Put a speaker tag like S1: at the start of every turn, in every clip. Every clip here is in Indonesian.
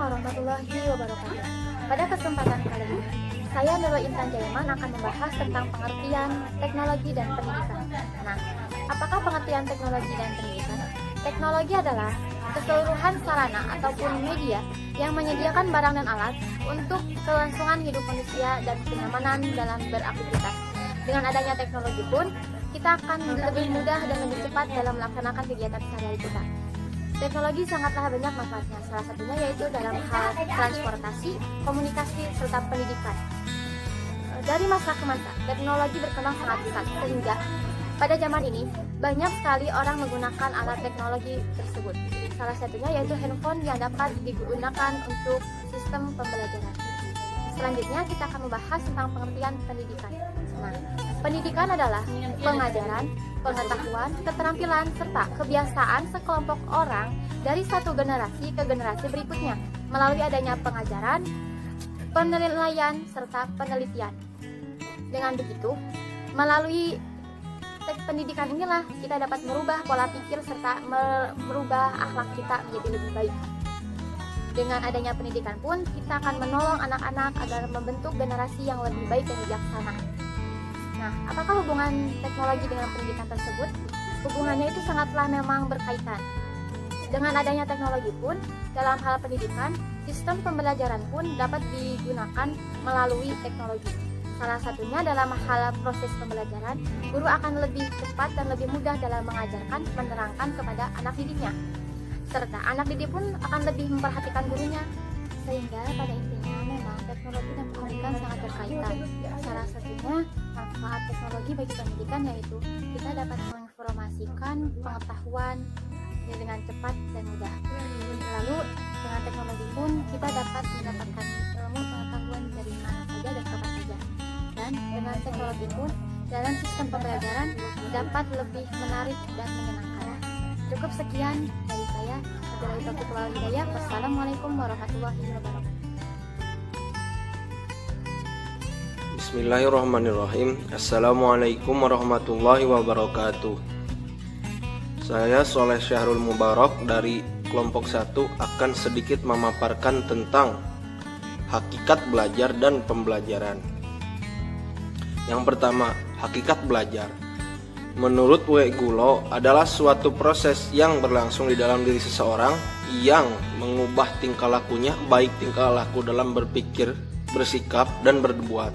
S1: warahmatullahi wabarakatuh. Pada kesempatan kali ini, saya Nurul Intan Jayaman akan membahas tentang pengertian teknologi dan pendidikan. Nah, apakah pengertian teknologi dan pendidikan? Teknologi adalah keseluruhan sarana ataupun media yang menyediakan barang dan alat untuk kelangsungan hidup manusia dan kenyamanan dalam beraktivitas. Dengan adanya teknologi pun, kita akan lebih mudah dan lebih cepat dalam melaksanakan kegiatan sehari-hari kita. Teknologi sangatlah banyak manfaatnya, salah satunya yaitu dalam hal transportasi, komunikasi, serta pendidikan. Dari masa ke masa, teknologi berkembang sangat pesat, sehingga pada zaman ini banyak sekali orang menggunakan alat teknologi tersebut. Salah satunya yaitu handphone yang dapat digunakan untuk sistem pembelajaran. Selanjutnya kita akan membahas tentang pengertian pendidikan. Nah, pendidikan adalah pengajaran, pengetahuan, keterampilan, serta kebiasaan sekelompok orang dari satu generasi ke generasi berikutnya melalui adanya pengajaran, penilaian, serta penelitian. Dengan begitu, melalui pendidikan inilah kita dapat merubah pola pikir serta merubah akhlak kita menjadi lebih baik. Dengan adanya pendidikan pun, kita akan menolong anak-anak agar membentuk generasi yang lebih baik dan bijaksana. Nah, apakah hubungan teknologi dengan pendidikan tersebut? Hubungannya itu sangatlah memang berkaitan. Dengan adanya teknologi pun, dalam hal pendidikan, sistem pembelajaran pun dapat digunakan melalui teknologi. Salah satunya dalam hal proses pembelajaran, guru akan lebih cepat dan lebih mudah dalam mengajarkan, menerangkan kepada anak didiknya. Serta anak didik pun akan lebih memperhatikan gurunya. Sehingga pada intinya memang teknologi dan pendidikan sangat berkaitan. Salah satunya manfaat teknologi bagi pendidikan yaitu kita dapat menginformasikan pengetahuan dengan cepat dan mudah. Lalu dengan teknologi pun kita dapat mendapatkan ilmu pengetahuan dari mana saja dan kapan saja. Dan dengan teknologi pun dalam sistem pembelajaran dapat lebih menarik dan menyenangkan. Cukup sekian dari saya. Wabillahi taufiq wal hidayah. Wassalamualaikum warahmatullahi wabarakatuh.
S2: Bismillahirrahmanirrahim. Assalamualaikum warahmatullahi wabarakatuh. Saya Soleh Syahrul Mubarak dari kelompok 1 akan sedikit memaparkan tentang hakikat belajar dan pembelajaran. Yang pertama, hakikat belajar. Menurut W. Gulo adalah suatu proses yang berlangsung di dalam diri seseorang yang mengubah tingkah lakunya, baik tingkah laku dalam berpikir, bersikap, dan berbuat.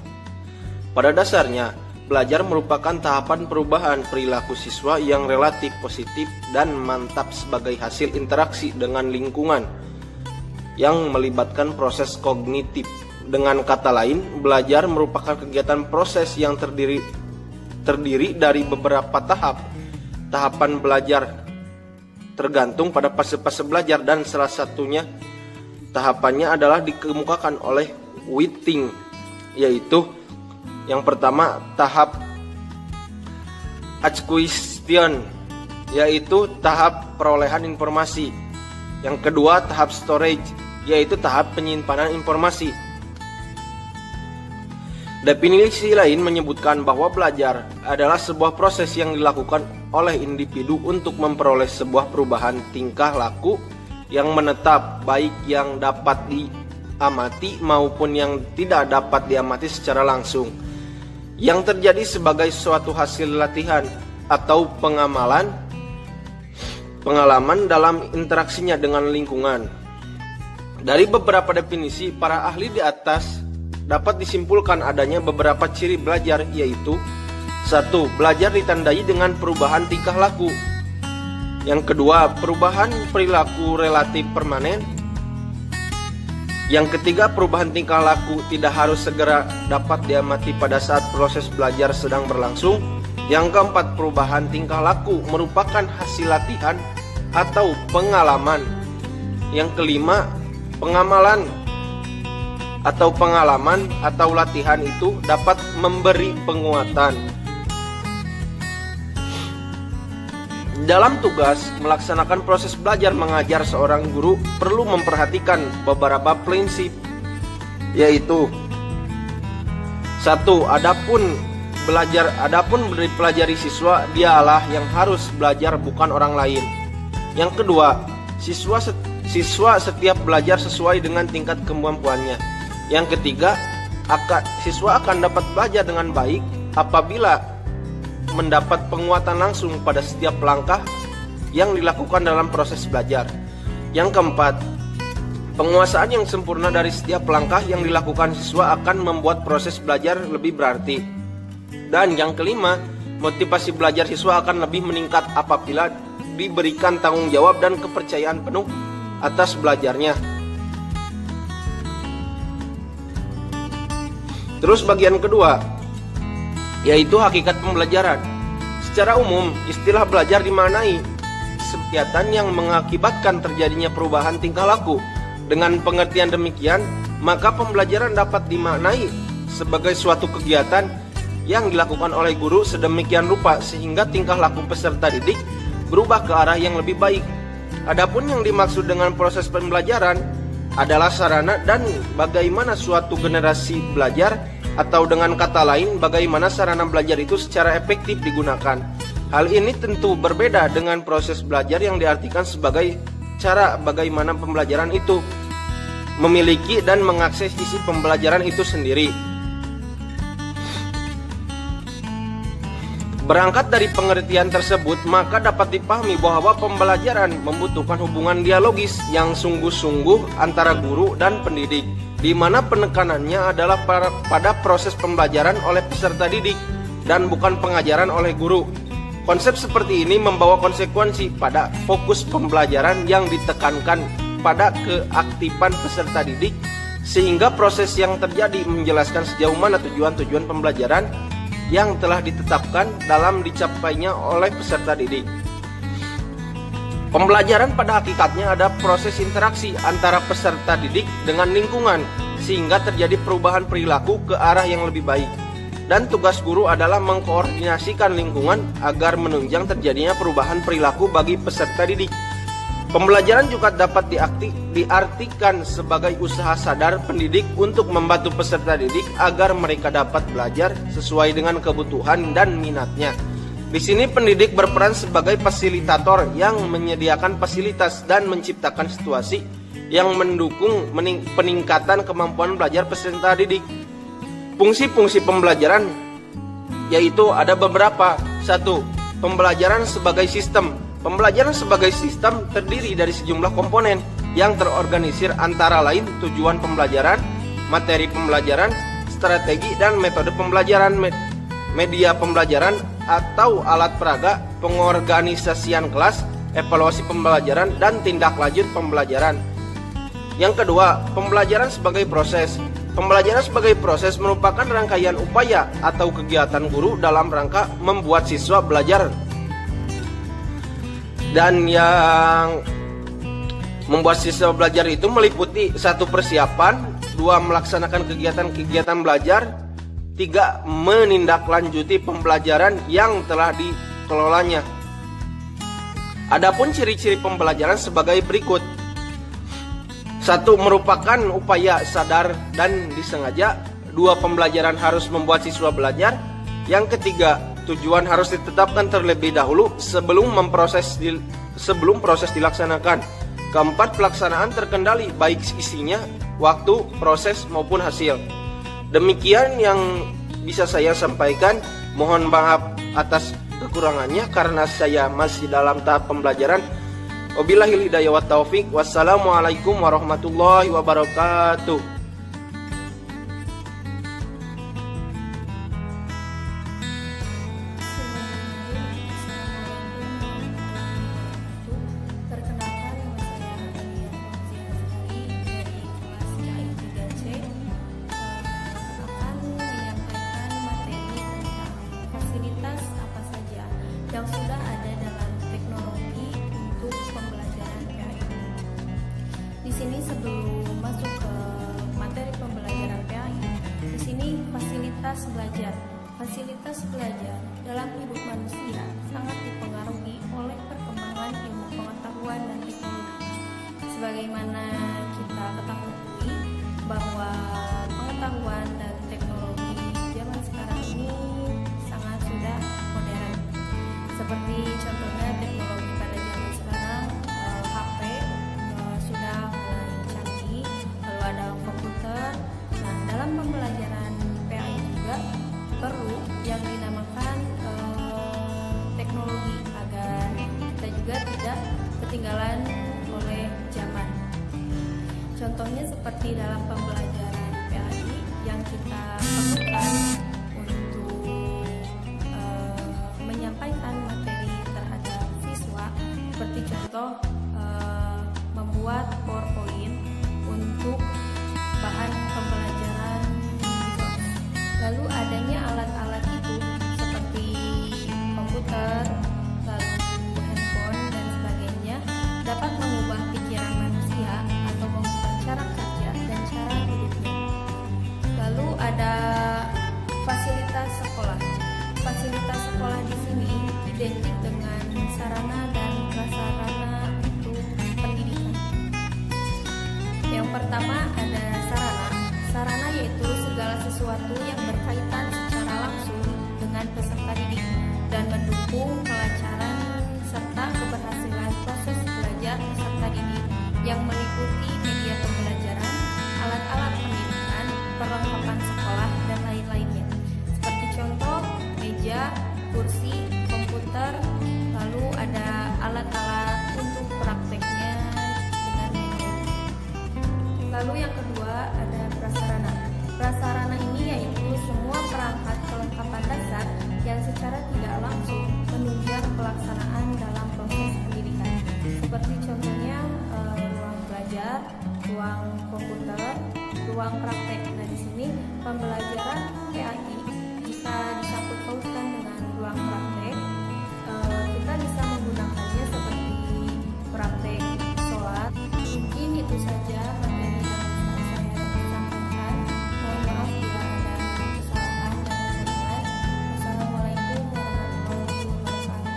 S2: Pada dasarnya, belajar merupakan tahapan perubahan perilaku siswa yang relatif positif dan mantap sebagai hasil interaksi dengan lingkungan yang melibatkan proses kognitif. Dengan kata lain, belajar merupakan kegiatan proses yang terdiri dari beberapa tahap. Tahapan belajar tergantung pada fase-fase belajar dan salah satunya tahapannya adalah dikemukakan oleh Whiting, yaitu yang pertama tahap acquisition, yaitu tahap perolehan informasi. Yang kedua tahap storage, yaitu tahap penyimpanan informasi. Definisi lain menyebutkan bahwa belajar adalah sebuah proses yang dilakukan oleh individu untuk memperoleh sebuah perubahan tingkah laku yang menetap, baik yang dapat diamati maupun yang tidak dapat diamati secara langsung, yang terjadi sebagai suatu hasil latihan atau pengalaman dalam interaksinya dengan lingkungan. Dari beberapa definisi para ahli di atas, dapat disimpulkan adanya beberapa ciri belajar, yaitu 1. Belajar ditandai dengan perubahan tingkah laku. Yang kedua, perubahan perilaku relatif permanen. Yang ketiga, perubahan tingkah laku tidak harus segera dapat diamati pada saat proses belajar sedang berlangsung. Yang keempat, perubahan tingkah laku merupakan hasil latihan atau pengalaman. Yang kelima, pengalaman atau latihan itu dapat memberi penguatan. Dalam tugas melaksanakan proses belajar mengajar, seorang guru perlu memperhatikan beberapa prinsip, yaitu 1. Adapun dipelajari siswa, dialah yang harus belajar, bukan orang lain. Yang kedua, siswa setiap belajar sesuai dengan tingkat kemampuannya. Yang ketiga, siswa akan dapat belajar dengan baik apabila mendapat penguatan langsung pada setiap langkah yang dilakukan dalam proses belajar. Yang keempat, penguasaan yang sempurna dari setiap langkah yang dilakukan siswa akan membuat proses belajar lebih berarti. Dan yang kelima, motivasi belajar siswa akan lebih meningkat apabila diberikan tanggung jawab dan kepercayaan penuh atas belajarnya. Terus bagian kedua, yaitu hakikat pembelajaran. Secara umum, istilah belajar dimaknai kegiatan yang mengakibatkan terjadinya perubahan tingkah laku. Dengan pengertian demikian, maka pembelajaran dapat dimaknai sebagai suatu kegiatan yang dilakukan oleh guru sedemikian rupa sehingga tingkah laku peserta didik berubah ke arah yang lebih baik. Adapun yang dimaksud dengan proses pembelajaran adalah sarana dan bagaimana suatu generasi belajar, atau dengan kata lain bagaimana sarana belajar itu secara efektif digunakan. Hal ini tentu berbeda dengan proses belajar yang diartikan sebagai cara bagaimana pembelajaran itu memiliki dan mengakses isi pembelajaran itu sendiri. Berangkat dari pengertian tersebut, maka dapat dipahami bahwa pembelajaran membutuhkan hubungan dialogis yang sungguh-sungguh antara guru dan pendidik, di mana penekanannya adalah pada proses pembelajaran oleh peserta didik dan bukan pengajaran oleh guru. Konsep seperti ini membawa konsekuensi pada fokus pembelajaran yang ditekankan pada keaktifan peserta didik, sehingga proses yang terjadi menjelaskan sejauh mana tujuan-tujuan pembelajaran yang telah ditetapkan dalam dicapainya oleh peserta didik. Pembelajaran pada hakikatnya ada proses interaksi antara peserta didik dengan lingkungan, sehingga terjadi perubahan perilaku ke arah yang lebih baik. Dan tugas guru adalah mengkoordinasikan lingkungan agar menunjang terjadinya perubahan perilaku bagi peserta didik. Pembelajaran juga dapat diartikan sebagai usaha sadar pendidik untuk membantu peserta didik agar mereka dapat belajar sesuai dengan kebutuhan dan minatnya. Di sini pendidik berperan sebagai fasilitator yang menyediakan fasilitas dan menciptakan situasi yang mendukung peningkatan kemampuan belajar peserta didik. Fungsi-fungsi pembelajaran yaitu ada beberapa. 1. Pembelajaran sebagai sistem. Pembelajaran sebagai sistem terdiri dari sejumlah komponen yang terorganisir antara lain tujuan pembelajaran, materi pembelajaran, strategi dan metode pembelajaran, media pembelajaran atau alat peraga, pengorganisasian kelas, evaluasi pembelajaran, dan tindak lanjut pembelajaran. Yang kedua, pembelajaran sebagai proses. Pembelajaran sebagai proses merupakan rangkaian upaya atau kegiatan guru dalam rangka membuat siswa belajar, dan yang membuat siswa belajar itu meliputi 1. Persiapan, 2. Melaksanakan kegiatan-kegiatan belajar, 3. Menindaklanjuti pembelajaran yang telah dikelolanya. Adapun ciri-ciri pembelajaran sebagai berikut. 1. Merupakan upaya sadar dan disengaja. 2. Pembelajaran harus membuat siswa belajar. Yang ketiga, tujuan harus ditetapkan terlebih dahulu sebelum proses dilaksanakan. Keempat, pelaksanaan terkendali baik isinya, waktu, proses maupun hasil. Demikian yang bisa saya sampaikan. Mohon maaf atas kekurangannya karena saya masih dalam tahap pembelajaran. Wabillahil hidayah wa taufik. Wassalamualaikum warahmatullahi wabarakatuh.
S3: Yang sudah ada dalam teknologi untuk pembelajaran PAI. Di sini sebelum masuk ke materi pembelajaran PAI, di sini fasilitas belajar. Fasilitas belajar dalam hidup manusia sangat dipengaruhi oleh perkembangan ilmu pengetahuan dan teknologi. Sebagaimana kita ketahui bahwa pengetahuan dan teknologi zaman sekarang ini sangat sudah modern. Seperti contohnya teknologi pada zaman sekarang, HP sudah seperti dalam pembelajaran PAI yang kita perlukan untuk menyampaikan materi terhadap siswa, seperti contoh membuat PowerPoint untuk bahan pembelajaran di kelas. Lalu adanya alat-alat itu seperti komputer, lalu handphone dan sebagainya dapat mengubah pikiran manusia atau mengubah cara kerja dan cara hidupnya. Lalu ada fasilitas sekolah. Fasilitas sekolah di sini identik dengan sarana dan prasarana untuk pendidikan. Yang pertama ada sarana. Sarana yaitu segala sesuatu yang berkaitan secara langsung dengan peserta didik dan mendukung kelancaran serta keberhasilan proses belajar peserta didik yang meliputi media pembelajaran, alat-alat pendidikan, perlengkapan sekolah, dan lain-lainnya. Seperti contoh meja, kursi, komputer, lalu ada alat-alat untuk prakteknya dengan media. Lalu yang kedua ada prasarana. Prasarana ini yaitu semua perangkat kelengkapan dasar yang secara tidak langsung menunjang pelaksanaan dalam proses pendidikan. Seperti contohnya ruang belajar, ruang komputer, ruang praktek. Nah, di sini pembelajaran PAI jika disangkut pautkan dengan ruang praktek, kita bisa menggunakannya seperti praktek sholat. Mungkin itu saja materi yang saya sampaikan. Mohon maaf bila ada kesalahan dan kesalahan. Wassalamualaikum warahmatullahi wabarakatuh.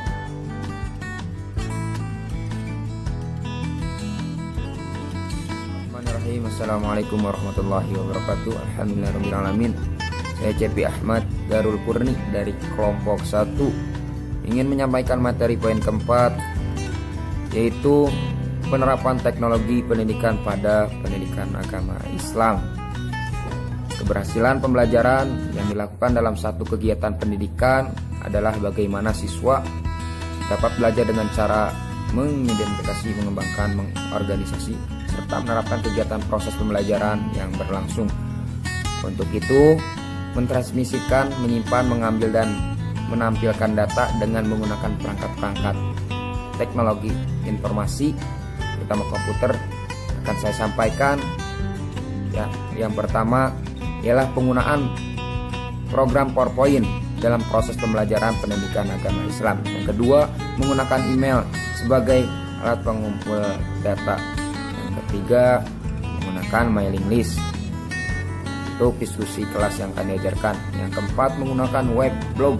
S4: Bismillahirrahmanirrahim. Assalamualaikum warahmatullahi wabarakatuh. Alhamdulillahirrahmanirrahim. Saya Cepi Ahmad Darul Purni dari kelompok 1 ingin menyampaikan materi poin keempat, yaitu penerapan teknologi pendidikan pada pendidikan agama Islam. Keberhasilan pembelajaran yang dilakukan dalam satu kegiatan pendidikan adalah bagaimana siswa dapat belajar dengan cara mengidentifikasi, mengembangkan, mengorganisasi, serta menerapkan kegiatan proses pembelajaran yang berlangsung. Untuk itu, mentransmisikan, menyimpan, mengambil, dan menampilkan data dengan menggunakan perangkat-perangkat teknologi informasi, terutama komputer, akan saya sampaikan. Ya, yang pertama ialah penggunaan program PowerPoint dalam proses pembelajaran pendidikan agama Islam. Yang kedua, menggunakan email sebagai alat pengumpul data. Yang ketiga, menggunakan mailing list untuk diskusi kelas yang akan diajarkan. Yang keempat, menggunakan web blog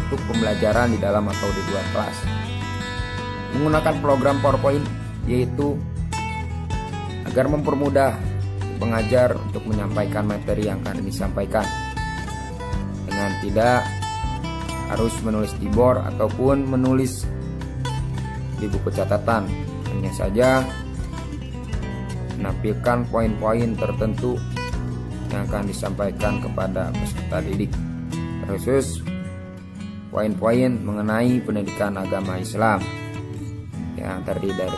S4: untuk pembelajaran di dalam atau di luar kelas. Menggunakan program PowerPoint yaitu agar mempermudah pengajar untuk menyampaikan materi yang akan disampaikan dengan tidak harus menulis di board ataupun menulis di buku catatan, hanya saja menampilkan poin-poin tertentu yang akan disampaikan kepada peserta didik, khusus poin-poin mengenai pendidikan agama Islam yang terdiri dari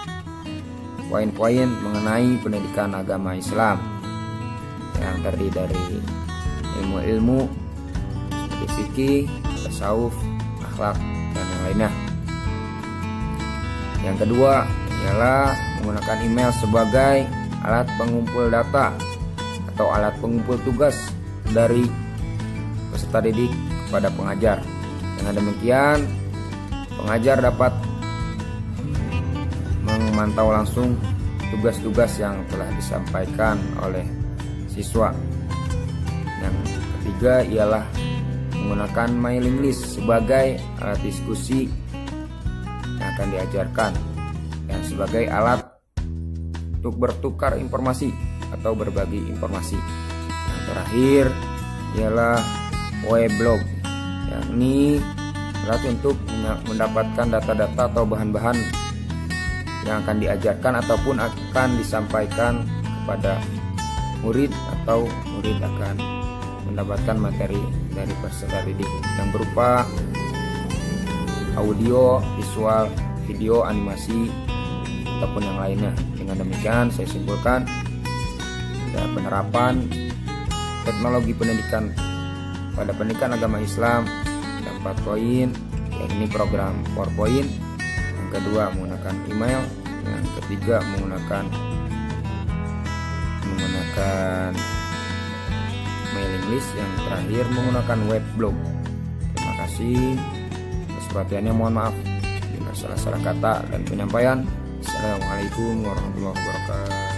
S4: poin-poin mengenai pendidikan agama Islam yang terdiri dari ilmu-ilmu seperti fikih, tasawuf, akhlak, dan yang lainnya. Yang kedua ialah menggunakan email sebagai alat pengumpul data atau alat pengumpul tugas dari peserta didik kepada pengajar. Dengan demikian, pengajar dapat memantau langsung tugas-tugas yang telah disampaikan oleh siswa. Yang ketiga ialah menggunakan mailing list sebagai alat diskusi yang akan diajarkan dan sebagai alat untuk bertukar informasi atau berbagi informasi. Yang terakhir ialah weblog, yakni alat untuk mendapatkan data-data atau bahan-bahan yang akan diajarkan ataupun akan disampaikan kepada murid, atau murid akan mendapatkan materi dari peserta didik yang berupa audio, visual, video, animasi, ataupun yang lainnya. Dengan demikian saya simpulkan ada penerapan teknologi pendidikan pada pendidikan agama Islam, ada 4 poin, yakni program PowerPoint, yang kedua menggunakan email, yang ketiga menggunakan mailing list, yang terakhir menggunakan web blog. Terima kasih atas perhatiannya, mohon maaf bila salah-salah kata dan penyampaian. Assalamualaikum warahmatullahi wabarakatuh.